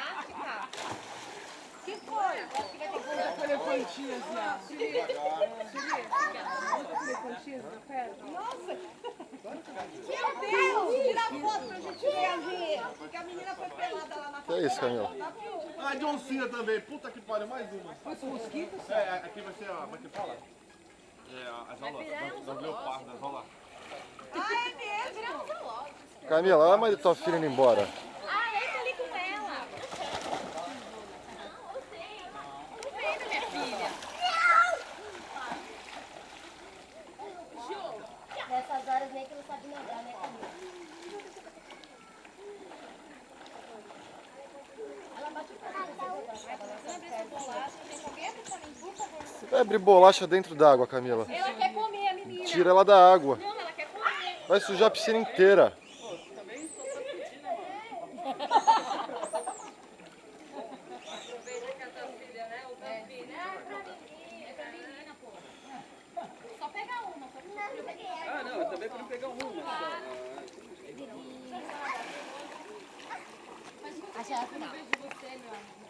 elástica. Que foi? Elefantinhas lá. Elefantinhas na perna. Nossa! Meu Deus! Tira a foto pra gente ver a menina. Porque a menina foi pelada lá na Que é isso, Camila? Ah, John Cena também. Puta que pariu, mais uma. Os mosquitos? É, aqui vai ser a... Como é que fala? É, as aulas das leopardas, olha lá. Ah, é mesmo? Camila, olha a mãe da tua filha indo embora. Ah, entra ali com ela. Não, eu sei. Não vem da minha filha. Nessas horas nem que não sabe nadar, né, Camila? Ela bate pra cá, Você vai abrir bolacha dentro d'água, Camila. Ela quer comer, a menina. Tira ela da água. Não, ela quer comer. Vai sujar a piscina inteira. Aproveita que a tua filha, né? O teu filho. É pra menina, pô. Só pega uma. Ah, não, eu também quero pegar uma. Acho ela final. Eu vejo você, meu amor.